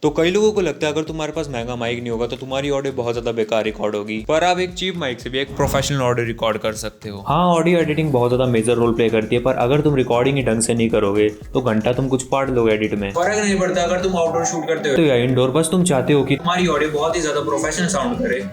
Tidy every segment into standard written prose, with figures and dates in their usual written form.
तो कई लोगों को लगता है अगर तुम्हारे पास महंगा माइक नहीं होगा तो तुम्हारी ऑडियो बहुत ज्यादा बेकार रिकॉर्ड होगी, पर आप एक चीप माइक से भी एक प्रोफेशनल ऑडियो रिकॉर्ड कर सकते हो। हाँ, ऑडियो एडिटिंग बहुत ज्यादा मेजर रोल प्ले करती है, पर अगर तुम रिकॉर्डिंग ही ढंग से नहीं करोगे तो घंटा तुम कुछ पाड़ लोगे एडिट में, फर्क नहीं पड़ता अगर तुम आउटडोर शूट करते हो तो या इंडोर। बस तुम चाहते हो कि तुम्हारी ऑडियो बहुत ही ज्यादा प्रोफेशनल साउंड करे।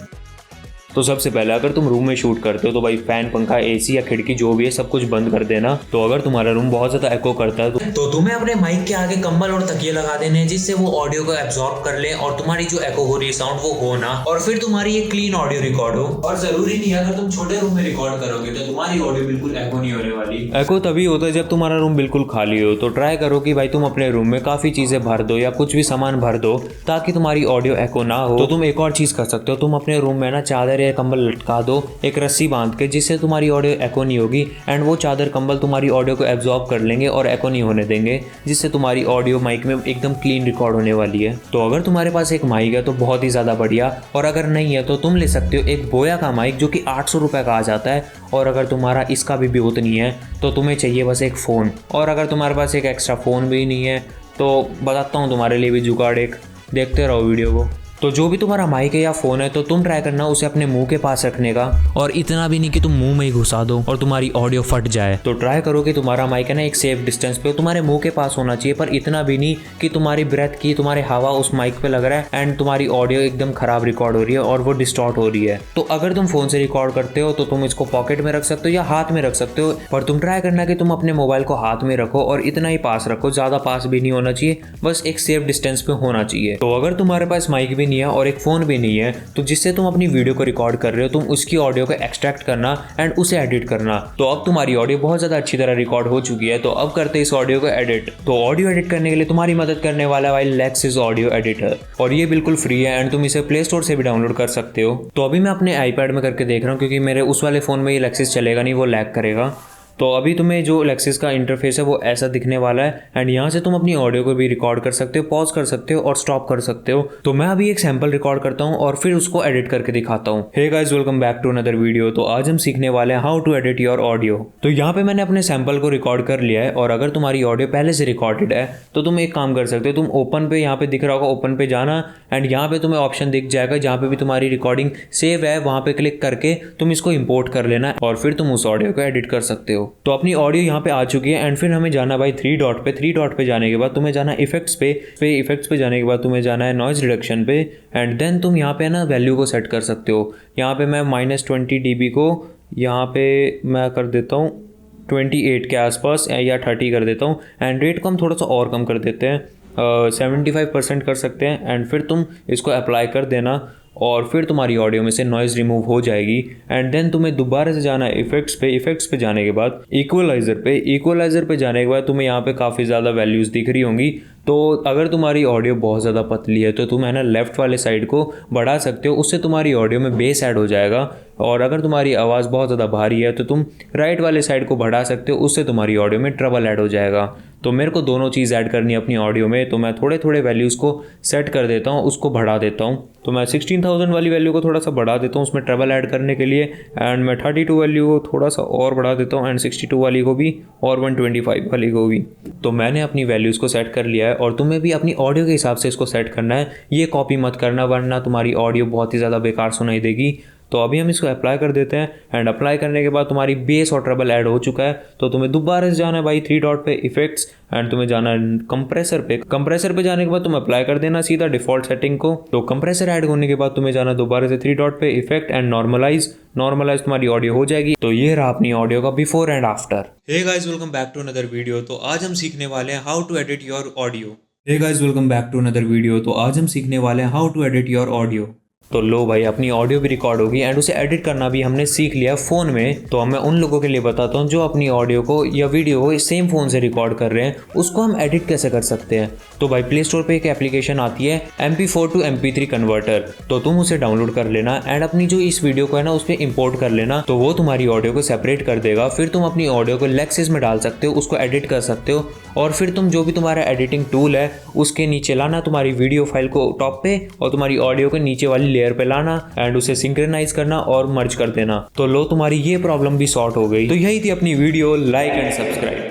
तो सबसे पहले अगर तुम रूम में शूट करते हो तो भाई फैन, पंखा, एसी या खिड़की जो भी है सब कुछ बंद कर देना। तो अगर तुम्हारा रूम बहुत ज्यादा एको करता है तो तुम्हें अपने माइक के आगे कंबल और तकिए लगा देने हैं, जिससे वो ऑडियो को एब्जॉर्ब कर ले और तुम्हारी जो एको हो रही है साउंड वो हो ना, और फिर तुम्हारी एक क्लीन ऑडियो रिकॉर्ड हो। और जरूरी नहीं है अगर तुम छोटे रूम में रिकॉर्ड करोगे तो तुम्हारी ऑडियो बिल्कुल एको नहीं होने वाली। एको तभी होता है जब तुम्हारा रूम बिल्कुल खाली हो। तो ट्राई करो कि भाई तुम अपने रूम में काफी चीजें भर दो या कुछ भी सामान भर दो ताकि तुम्हारी ऑडियो एको ना हो। तो तुम एक और चीज कर सकते हो, तुम अपने रूम में ना चादर या कंबल लटका दो एक रस्सी बांध के, जिससे तुम्हारी ऑडियो एको नहीं होगी एंड वो चादर कंबल तुम्हारी ऑडियो को एब्जॉर्ब कर लेंगे और एको नहीं होने देंगे, जिससे तुम्हारी ऑडियो माइक में एकदम क्लीन रिकॉर्ड होने वाली है। तो अगर तुम्हारे पास एक माइक है तो बहुत ही ज़्यादा बढ़िया, और अगर नहीं है तो तुम ले सकते हो एक बोया का माइक जो कि 800 रुपये का आ जाता है। और अगर तुम्हारा इसका भी बहुत नहीं है तो तुम्हें चाहिए बस एक फ़ोन, और अगर तुम्हारे पास एक एक्स्ट्रा फ़ोन भी नहीं है तो बताता हूँ तुम्हारे लिए भी जुगाड़ एक, देखते रहो वीडियो को। तो जो भी तुम्हारा माइक है या फ़ोन है तो तुम ट्राई करना उसे अपने मुंह के पास रखने का, और इतना भी नहीं कि तुम मुंह में ही घुसा दो और तुम्हारी ऑडियो फट जाए। तो ट्राई करो कि तुम्हारा माइक है ना एक सेफ डिस्टेंस पे तुम्हारे मुंह के पास होना चाहिए, पर इतना भी नहीं कि तुम्हारी ब्रेथ की तुम्हारे हवा उस माइक पे लग रहा है एंड तुम्हारी ऑडियो एकदम खराब रिकॉर्ड हो रही है और वो डिस्टॉर्ट हो रही है। तो अगर तुम फ़ोन से रिकॉर्ड करते हो तो तुम इसको पॉकेट में रख सकते हो या हाथ में रख सकते हो, पर तुम ट्राई करना कि तुम अपने मोबाइल को हाथ में रखो और इतना ही पास रखो, ज़्यादा पास भी नहीं होना चाहिए, बस एक सेफ डिस्टेंस पे होना चाहिए। तो अगर तुम्हारे पास माइक भी नहीं है और एक फ़ोन भी नहीं है तो जिससे तुम अपनी वीडियो को रिकॉर्ड कर रहे हो तुम उसकी ऑडियो को एक्सट्रैक्ट करना एंड उसे एडिट करना। तो अब तुम्हारी ऑडियो बहुत ज़्यादा अच्छी तरह रिकॉर्ड हो चुकी है, तो अब करते हैं इस ऑडियो को एडिट। तो ऑडियो एडिट करने के लिए तुम्हारी मदद करने वाला है लेक्सिस ऑडियो एडिटर, और ये बिल्कुल फ्री है एंड तुम इसे प्ले स्टोर से भी डाउनलोड कर सकते हो। तो अभी मैं अपने आईपैड में करके देख रहा हूँ क्योंकि मेरे उस वाले फ़ोन में ये लेक्सिस चलेगा नहीं, वो लैग करेगा। तो अभी तुम्हें जो लेक्सिस का इंटरफेस है वो ऐसा दिखने वाला है एंड यहाँ से तुम अपनी ऑडियो को भी रिकॉर्ड कर सकते हो, पॉज कर सकते हो और स्टॉप कर सकते हो। तो मैं अभी एक सैंपल रिकॉर्ड करता हूँ और फिर उसको एडिट करके दिखाता हूँ। Hey guys, welcome back to another video. तो आज हम सीखने वाले हैं how to edit your audio. तो यहाँ पे मैंने अपने सैंपल को रिकॉर्ड कर लिया है, और अगर तुम्हारी ऑडियो पहले से रिकॉर्डेड है तो तुम एक काम कर सकते हो, तुम ओपन पे, यहाँ पे दिख रहा होगा ओपन पे जाना एंड यहाँ पे तुम्हें ऑप्शन दिख जाएगा जहाँ पे भी तुम्हारी रिकॉर्डिंग सेव है वहाँ पे क्लिक करके तुम इसको इंपोर्ट कर लेना और फिर तुम उस ऑडियो को एडिट कर सकते हो। तो अपनी ऑडियो यहाँ पे आ चुकी है एंड फिर हमें जाना भाई थ्री डॉट पे जाने के बाद तुम्हें जाना इफेक्ट्स पे जाने के बाद तुम्हें जाना है नॉइज रिडक्शन पे एंड देन तुम यहाँ पे ना वैल्यू को सेट कर सकते हो। यहाँ पे मैं -20 dB को यहाँ पे मैं कर देता हूँ 28 के आसपास या 30 कर देता हूँ एंड रेट को हम थोड़ा सा और कम कर देते हैं, 75% कर सकते हैं एंड फिर तुम इसको अप्लाई कर देना और फिर तुम्हारी ऑडियो में से नॉइज़ रिमूव हो जाएगी। एंड देन तुम्हें दोबारा से जाना है इफेक्ट्स पे जाने के बाद इक्वलाइज़र पे जाने के बाद तुम्हें यहाँ पे काफ़ी ज़्यादा वैल्यूज़ दिख रही होंगी। तो अगर तुम्हारी ऑडियो बहुत ज़्यादा पतली है तो तुम है ना लेफ़्ट वाले साइड को बढ़ा सकते हो, उससे तुम्हारी ऑडियो में बेस ऐड हो जाएगा। और अगर तुम्हारी आवाज़ बहुत ज़्यादा भारी है तो तुम राइट वाले साइड को बढ़ा सकते हो, उससे तुम्हारी ऑडियो में ट्रबल ऐड हो जाएगा। तो मेरे को दोनों चीज़ ऐड करनी है अपनी ऑडियो में, तो मैं थोड़े थोड़े वैल्यूज़ को सेट कर देता हूँ, उसको बढ़ा देता हूँ। तो मैं 16,000 वाली वैल्यू को थोड़ा सा बढ़ा देता हूँ उसमें ट्रबल ऐड करने के लिए, एंड मैं 32 वैल्यू को थोड़ा सा और बढ़ा देता हूँ एंड 62 वाली को भी और 125 वाली को भी। तो मैंने अपनी वैल्यूज़ को सेट कर लिया है और तुम्हें भी अपनी ऑडियो के हिसाब से इसको सेट करना है। ये कॉपी मत करना वरना तुम्हारी ऑडियो बहुत ही ज़्यादा बेकार सुनाई देगी। तो अभी हम इसको अप्लाई कर देते हैं एंड अप्लाई करने के बाद तुम्हारी बेस और ट्रबल ऐड हो चुका है। तो तुम्हें दोबारा से जाना है भाई थ्री डॉट पे इफेक्ट्स एंड तुम्हें जाना है कंप्रेसर पे जाने के बाद तुम अप्लाई कर देना सीधा डिफॉल्ट सेटिंग को। तो कंप्रेसर ऐड होने के बाद तुम्हें जाना दोबारा से थ्री डॉट पे इफेक्ट एंड नॉर्मलाइज तुम्हारी ऑडियो हो जाएगी। तो ये रहा अपनी ऑडियो का before and after. Hey guys, welcome back to another video. तो आज हम सीखने वाले हैं how to edit your audio. Hey guys, welcome back to another video. तो आज हम सीखने वाले हैं how to edit your audio. तो लो भाई, अपनी ऑडियो भी रिकॉर्ड होगी एंड उसे एडिट करना भी हमने सीख लिया फ़ोन में। तो मैं उन लोगों के लिए बताता हूँ जो अपनी ऑडियो को या वीडियो को सेम फ़ोन से रिकॉर्ड कर रहे हैं, उसको हम एडिट कैसे कर सकते हैं। तो भाई प्ले स्टोर पे एक एप्लीकेशन आती है MP4 टू MP3 कन्वर्टर, तो तुम उसे डाउनलोड कर लेना एंड अपनी जो इस वीडियो को है ना उस पर इम्पोर्ट कर लेना, तो वो तुम्हारी ऑडियो को सेपरेट कर देगा। फिर तुम अपनी ऑडियो को लेक्सिस में डाल सकते हो, उसको एडिट कर सकते हो, और फिर तुम जो भी तुम्हारा एडिटिंग टूल है उसके नीचे लाना तुम्हारी वीडियो फाइल को टॉप पे और तुम्हारी ऑडियो को नीचे वाली लेयर पे लाना एंड उसे सिंक्रोनाइज करना और मर्ज कर देना। तो लो, तुम्हारी ये प्रॉब्लम भी सॉर्ट हो गई। तो यही थी अपनी वीडियो, लाइक एंड सब्सक्राइब।